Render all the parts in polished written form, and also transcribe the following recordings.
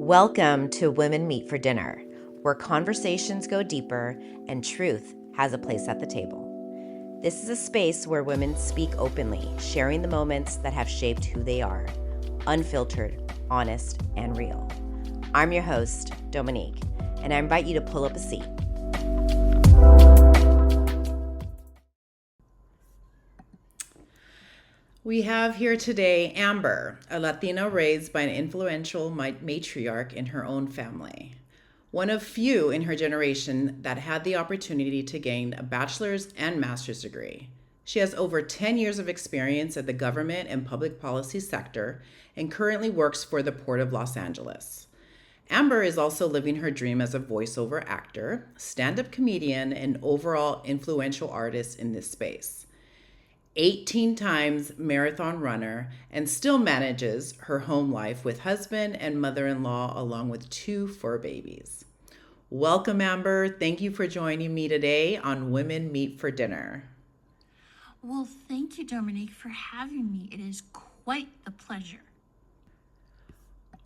Welcome to Women Meet for Dinner, where conversations go deeper and truth has a place at the table. This is a space where women speak openly, sharing the moments that have shaped who they are, unfiltered, honest, and real. I'm your host, Dominique, and I invite you to pull up a seat. We have here today Amber, a Latina raised by an influential matriarch in her own family. One of few in her generation that had the opportunity to gain a bachelor's and master's degree. She has over 10 years of experience at the government and public policy sector and currently works for the Port of Los Angeles. Amber is also living her dream as a voiceover actor, stand-up comedian, and overall influential artist in this space. 18 times marathon runner, and still manages her home life with husband and mother-in-law along with 2 fur babies. Welcome, Amber. Thank you for joining me today on Women Meet for Dinner. Well, thank you, Dominique, for having me. It is quite the pleasure.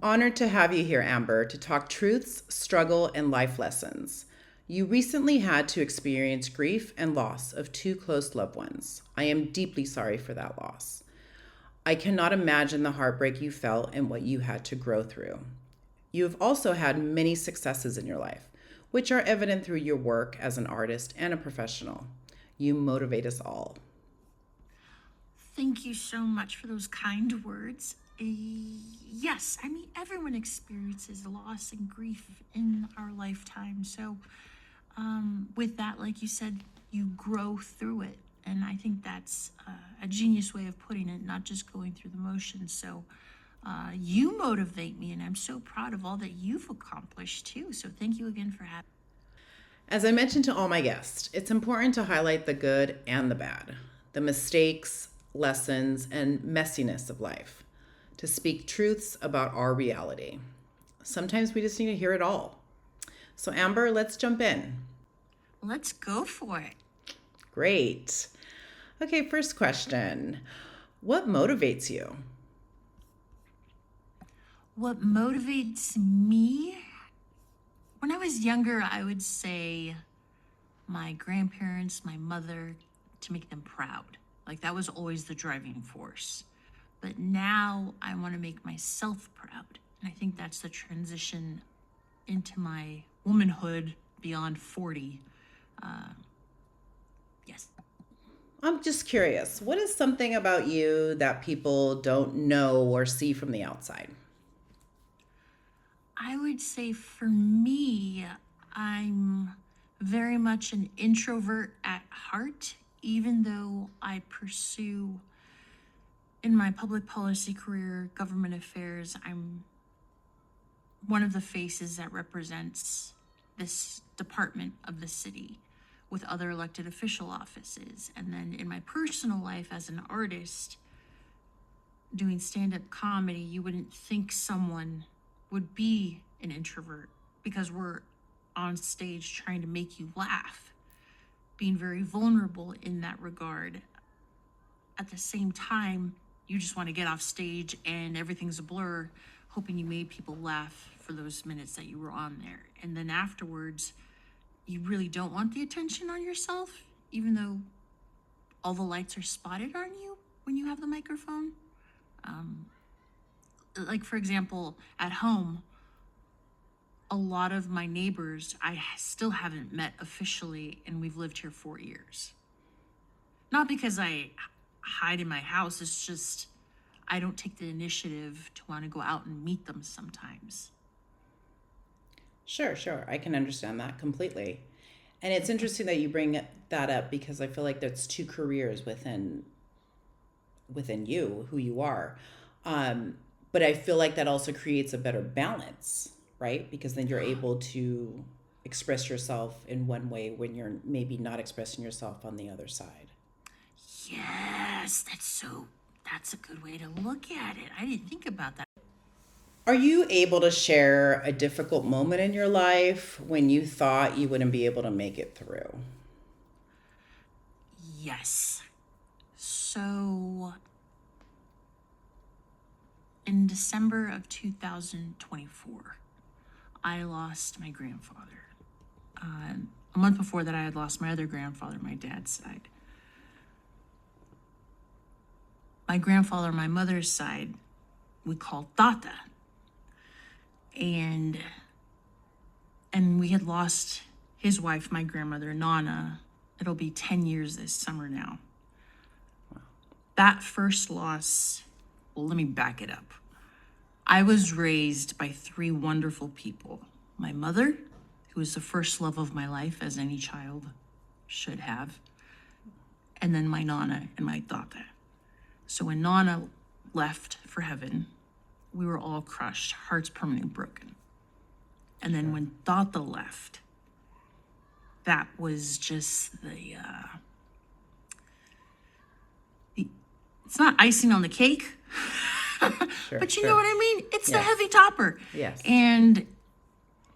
Honored to have you here, Amber, to talk truths, struggle, and life lessons. You recently had to experience grief and loss of 2 close loved ones. I am deeply sorry for that loss. I cannot imagine the heartbreak you felt and what you had to grow through. You have also had many successes in your life, which are evident through your work as an artist and a professional. You motivate us all. Thank you so much for those kind words. Yes, I mean, everyone experiences loss and grief in our lifetime. So with that, like you said, you grow through it. And I think that's a genius way of putting it, not just going through the motions. So you motivate me, and I'm so proud of all that you've accomplished too. So thank you again for having me. As I mentioned to all my guests, it's important to highlight the good and the bad, the mistakes, lessons, and messiness of life, to speak truths about our reality. Sometimes we just need to hear it all. So Amber, let's jump in. Let's go for it. Great. Okay, first question. What motivates you? What motivates me? When I was younger, I would say my grandparents, my mother, to make them proud. Like that was always the driving force. But now I want to make myself proud. And I think that's the transition into my womanhood beyond 40. Yes. I'm just curious, what is something about you that people don't know or see from the outside? I would say for me, I'm very much an introvert at heart, even though I pursue in my public policy career, government affairs. I'm one of the faces that represents this department of the city with other elected official offices. And then in my personal life as an artist, doing stand-up comedy, you wouldn't think someone would be an introvert because we're on stage trying to make you laugh, being very vulnerable in that regard. At the same time, you just want to get off stage and everything's a blur, hoping you made people laugh for those minutes that you were on there. And then afterwards, you really don't want the attention on yourself, even though all the lights are spotted on you when you have the microphone. Like, for example, at home, a lot of my neighbors I still haven't met officially, and we've lived here 4 years. Not because I hide in my house, it's just I don't take the initiative to want to go out and meet them sometimes. Sure. I can understand that completely. And it's interesting that you bring that up because I feel like that's 2 careers within you, who you are. But I feel like that also creates a better balance, right? Because then you're able to express yourself in one way when you're maybe not expressing yourself on the other side. Yes, that's a good way to look at it. I didn't think about that. Are you able to share a difficult moment in your life when you thought you wouldn't be able to make it through? Yes. So in December of 2024, I lost my grandfather. A month before that, I had lost my other grandfather, my dad's side. My grandfather, my mother's side, we called Tata. And we had lost his wife, my grandmother, Nana. It'll be 10 years this summer now. That first loss, well, let me back it up. I was raised by three wonderful people. My mother, who was the first love of my life, as any child should have. And then my Nana and my Tata. So when Nana left for heaven, we were all crushed, hearts permanently broken. And then when Tata left, that was just it's not icing on the cake, but you know what I mean? It's the heavy topper. Yes. And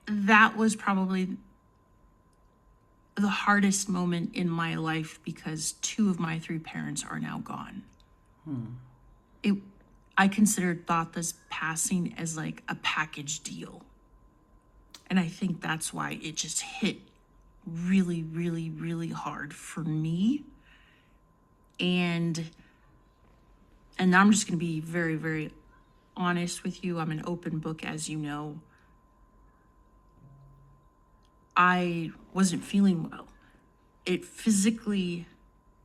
that was probably the hardest moment in my life because two of my three parents are now gone. I considered Tata's passing as like a package deal. And I think that's why it just hit really, really, really hard for me. And I'm just going to be very, very honest with you. I'm an open book, as you know. I wasn't feeling well. It physically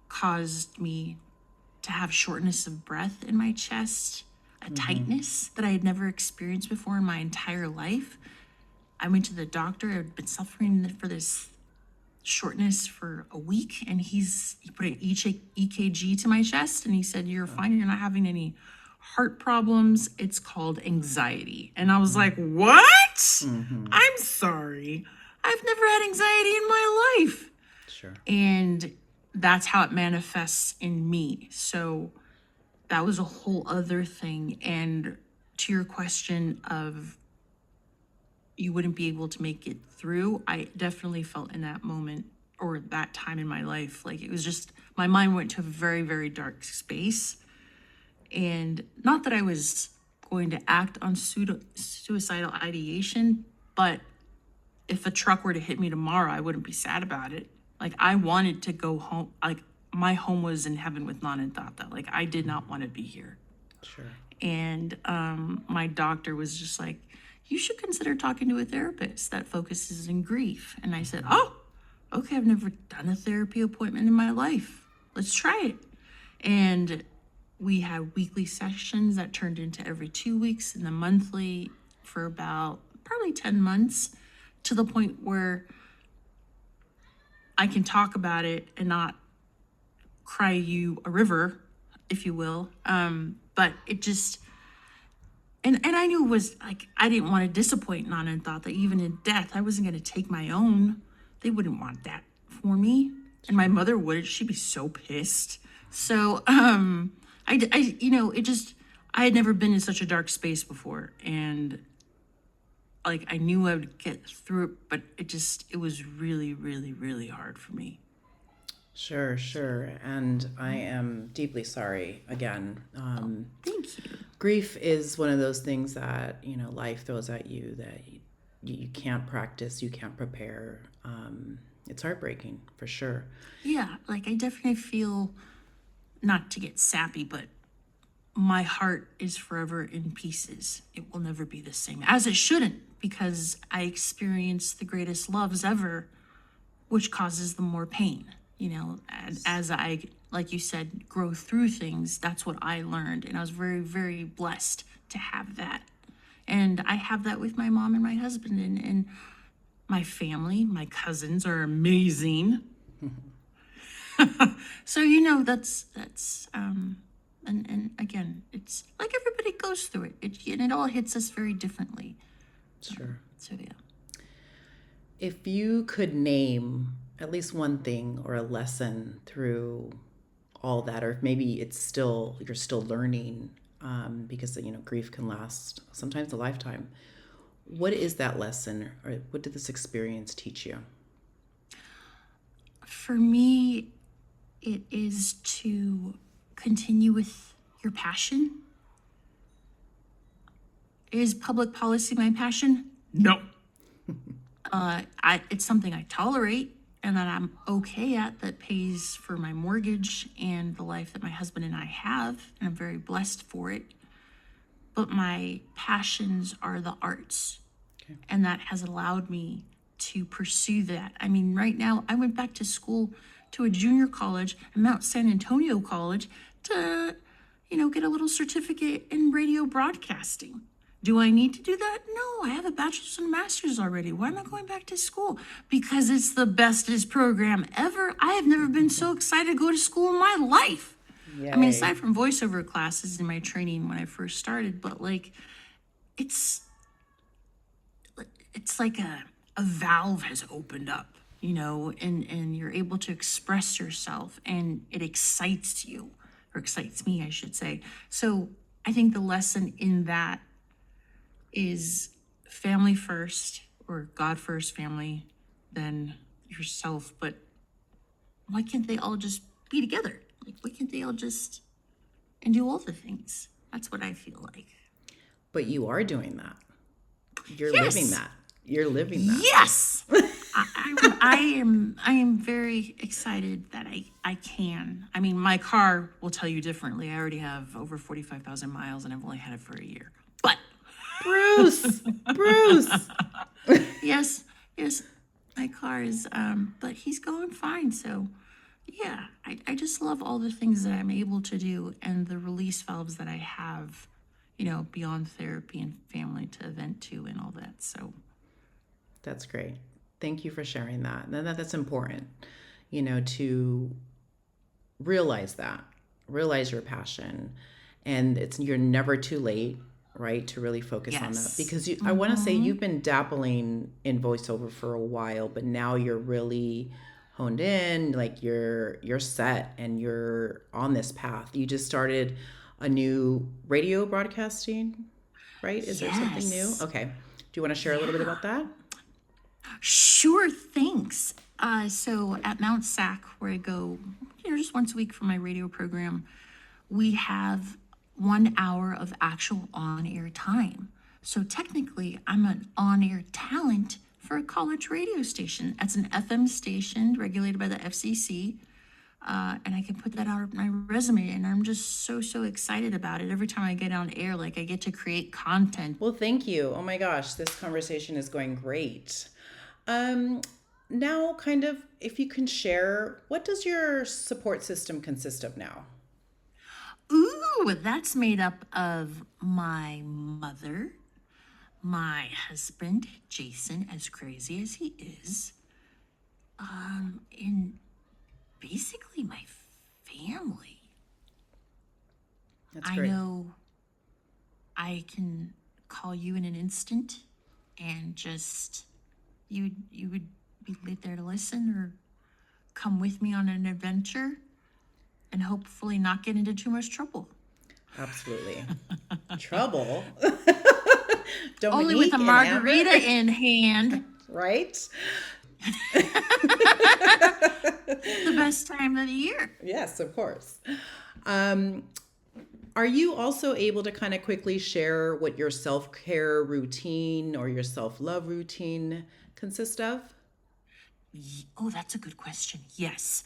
caused me to have shortness of breath in my chest, a tightness that I had never experienced before in my entire life. I went to the doctor. I'd been suffering for this shortness for a week, and he put an EKG to my chest, and he said, "You're fine. You're not having any heart problems. It's called anxiety." And I was like, "What? I'm sorry. I've never had anxiety in my life." Sure. And that's how it manifests in me. So that was a whole other thing. And to your question of you wouldn't be able to make it through, I definitely felt in that moment or that time in my life, like it was just, my mind went to a very, very dark space. And not that I was going to act on suicidal ideation, but if a truck were to hit me tomorrow, I wouldn't be sad about it. Like I wanted to go home. Like my home was in heaven with Nana and Tata. Like I did not want to be here. Sure. And my doctor was just like, "You should consider talking to a therapist that focuses in grief." And I said, "Oh, okay, I've never done a therapy appointment in my life. Let's try it." And we had weekly sessions that turned into every 2 weeks and the monthly for about probably 10 months, to the point where I can talk about it and not cry you a river, if you will. But it just, and I knew it was like, I didn't want to disappoint Nana and Tata. Even in death, I wasn't going to take my own. They wouldn't want that for me. And my mother would. She'd be so pissed. So, I had never been in such a dark space before. And like, I knew I would get through it, but it was really, really, really hard for me. Sure. And I am deeply sorry again. Thank you. Grief is one of those things that, life throws at you that you can't practice, you can't prepare. It's heartbreaking for sure. Yeah, like I definitely feel, not to get sappy, but my heart is forever in pieces. It will never be the same, as it shouldn't, because I experienced the greatest loves ever, which causes the more pain. As I, like you said, grow through things, that's what I learned. And I was very, very blessed to have that. And I have that with my mom and my husband and my family. My cousins are amazing. So, that's and again, it's like everybody goes through it. And it all hits us very differently. Sure. So, yeah. If you could name at least one thing or a lesson through all that, or maybe you're still learning, because grief can last sometimes a lifetime. What is that lesson, or what did this experience teach you? For me, it is to continue with your passion. Is public policy my passion? No. It's something I tolerate and that I'm okay at, that pays for my mortgage and the life that my husband and I have, and I'm very blessed for it. But my passions are the arts, and that has allowed me to pursue that. I mean, right now, I went back to school to a junior college at Mount San Antonio College to, get a little certificate in radio broadcasting. Do I need to do that? No, I have a bachelor's and master's already. Why am I going back to school? Because it's the bestest program ever. I have never been so excited to go to school in my life. Yay. I mean, aside from voiceover classes in my training when I first started, but like, it's like a valve has opened up, and you're able to express yourself, and it excites you, or excites me, I should say. So I think the lesson in that is family first, or God first, family, then yourself. But why can't they all just be together? Like, why can't they all just and do all the things? That's what I feel like. But you are doing that. You're Yes. living that. You're living that. Yes. I am very excited that I can. I mean, my car will tell you differently. I already have over 45,000 miles and I've only had it for a year. But Bruce. yes, my car is, but he's going fine. So yeah, I just love all the things that I'm able to do and the release valves that I have, beyond therapy and family to vent to and all that. So That's great. Thank you for sharing that. And that's important, to realize your passion, and you're never too late, right, to really focus on that, Yes. because I want to say you've been dabbling in voiceover for a while, but now you're really honed in, like you're set and you're on this path. You just started a new radio broadcasting, right? Is there something new? Yes. Okay. Do you want to share a little bit about that? Sure, thanks. So at Mount Sac, where I go, just once a week for my radio program, we have 1 hour of actual on-air time. So technically, I'm an on-air talent for a college radio station. That's an FM station regulated by the FCC. And I can put that out on my resume, and I'm just so excited about it. Every time I get on air, like, I get to create content. Well, thank you. Oh my gosh, this conversation is going great. Now, kind of, if you can share, what does your support system consist of now? Ooh, that's made up of my mother, my husband, Jason, as crazy as he is, and basically my family. That's I great. know I can call you in an instant and just you would be there to listen or come with me on an adventure and hopefully not get into too much trouble. Absolutely. Trouble. Only with a margarita in hand. Right? The best time of the year. Yes, of course. Are you also able to kind of quickly share what your self-care routine or your self-love routine consists of? Oh, that's a good question. Yes.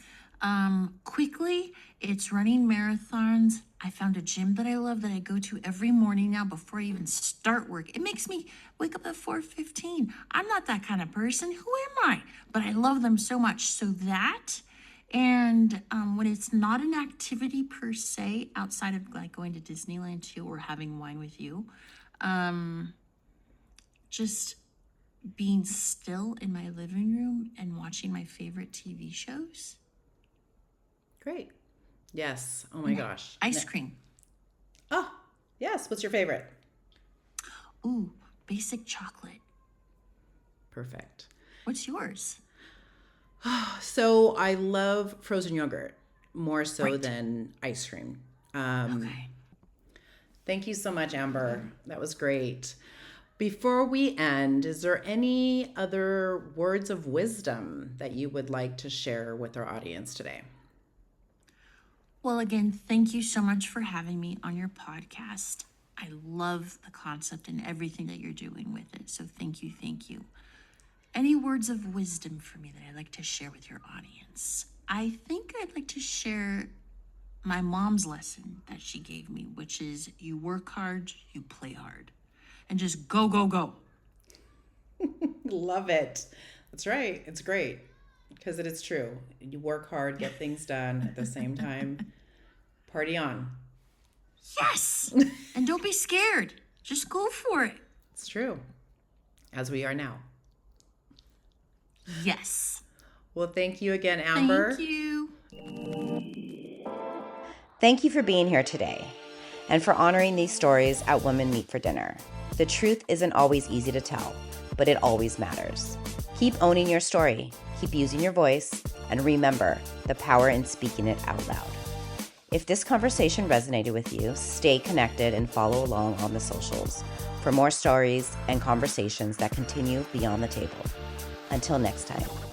Quickly, it's running marathons. I found a gym that I love that I go to every morning now before I even start work. It makes me wake up at 4:15. I'm not that kind of person. Who am I? But I love them so much. So that, and when it's not an activity per se, outside of like going to Disneyland too or having wine with you, just being still in my living room and watching my favorite TV shows. Great. Yes. Oh my gosh. Ice cream. Oh, yes. What's your favorite? Ooh, basic chocolate. Perfect. What's yours? So I love frozen yogurt more so Right. than ice cream. Okay. Thank you so much, Amber. That was great. Before we end, is there any other words of wisdom that you would like to share with our audience today? Well, again, thank you so much for having me on your podcast. I love the concept and everything that you're doing with it. So thank you, thank you. any words of wisdom for me that I'd like to share with your audience? I think I'd like to share my mom's lesson that she gave me, which is you work hard, you play hard, and just go, go, go. Love it. That's right. It's great because it is true. You work hard, get things done at the same time. Party on. Yes! And don't be scared. Just go for it. It's true. As we are now. Yes. Well, thank you again, Amber. Thank you. Thank you for being here today and for honoring these stories at Women Meet for Dinner. The truth isn't always easy to tell, but it always matters. Keep owning your story, keep using your voice, and remember the power in speaking it out loud. If this conversation resonated with you, stay connected and follow along on the socials for more stories and conversations that continue beyond the table. Until next time.